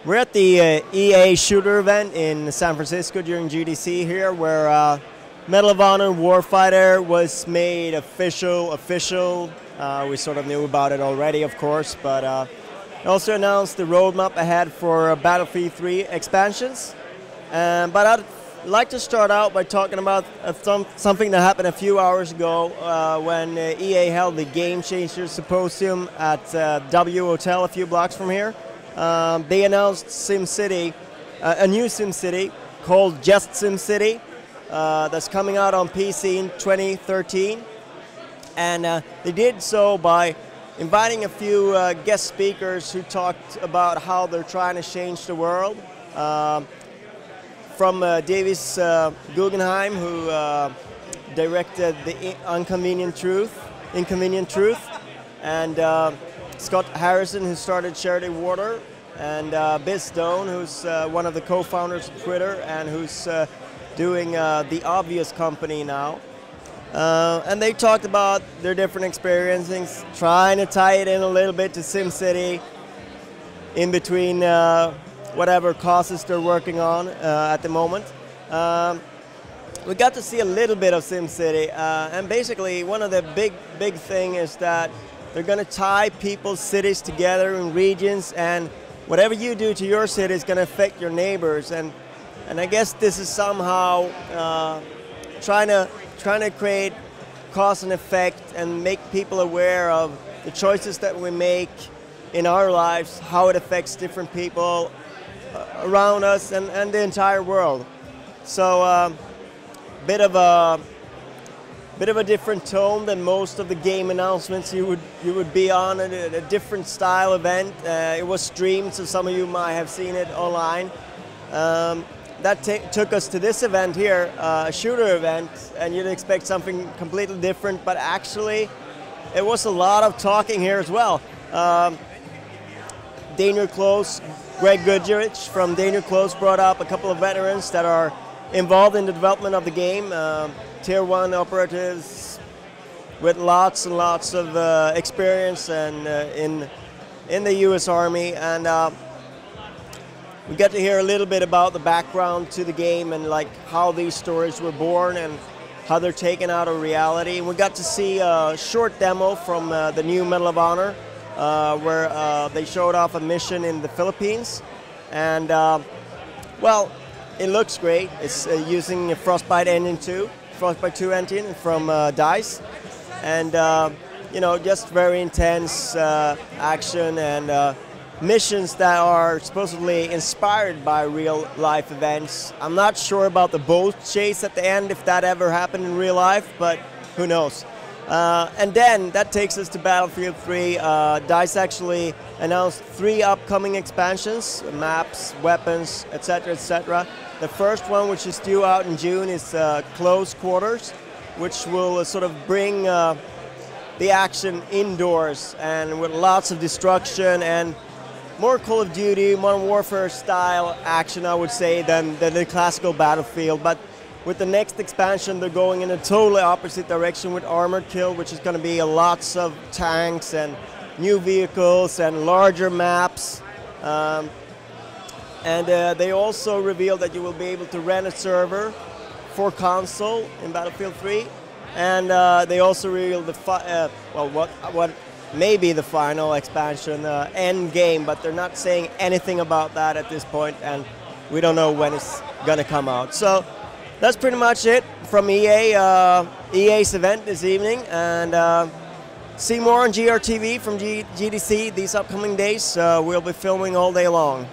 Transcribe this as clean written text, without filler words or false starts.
We're at the EA shooter event in San Francisco during GDC here, where Medal of Honor Warfighter was made official. We sort of knew about it already, of course, but it also announced the roadmap ahead for Battlefield 3 expansions. But I'd like to start out by talking about something that happened a few hours ago when EA held the Game Changers Symposium at W Hotel a few blocks from here. They announced SimCity, a new SimCity called Just SimCity that's coming out on PC in 2013. And they did so by inviting a few guest speakers who talked about how they're trying to change the world. From Davis Guggenheim, who directed The Inconvenient Truth, and Scott Harrison, who started Charity Water, and Biz Stone, who's one of the co-founders of Twitter and who's doing The Obvious Company now. And they talked about their different experiences, trying to tie it in a little bit to SimCity in between whatever causes they're working on at the moment. We got to see a little bit of SimCity, and basically one of the big thing is that they're going to tie people's cities together in regions, and whatever you do to your city is going to affect your neighbors. And I guess this is somehow trying to create cause and effect and make people aware of the choices that we make in our lives, how it affects different people around us and the entire world. So bit of a different tone than most of the game announcements you would be on, a different style event. It was streamed, so some of you might have seen it online. That took us to this event here, a shooter event, and you'd expect something completely different, but actually it was a lot of talking here as well. Daniel Close, Greg Goodrich from Daniel Close brought up a couple of veterans that are involved in the development of the game. Tier 1 operatives with lots and lots of experience and in the US Army, and we got to hear a little bit about the background to the game and like how these stories were born and how they're taken out of reality. And we got to see a short demo from the new Medal of Honor where they showed off a mission in the Philippines, and well, it looks great. It's using a Frostbite 2 engine from DICE, and you know, just very intense action and missions that are supposedly inspired by real life events. I'm not sure about the boat chase at the end, if that ever happened in real life, but who knows. And then that takes us to Battlefield 3. DICE actually announced 3 upcoming expansions, maps, weapons, etc., etc. The first one, which is due out in June, is Close Quarters, which will sort of bring the action indoors and with lots of destruction and more Call of Duty, Modern Warfare style action, I would say, than the classical Battlefield. But with the next expansion, they're going in a totally opposite direction with Armored Kill, which is going to be lots of tanks and new vehicles and larger maps. And they also revealed that you will be able to rent a server for console in Battlefield 3. And they also revealed the what may be the final expansion, end game, but they're not saying anything about that at this point, and we don't know when it's going to come out. So that's pretty much it from EA's event this evening, and see more on GRTV from GDC these upcoming days. We'll be filming all day long.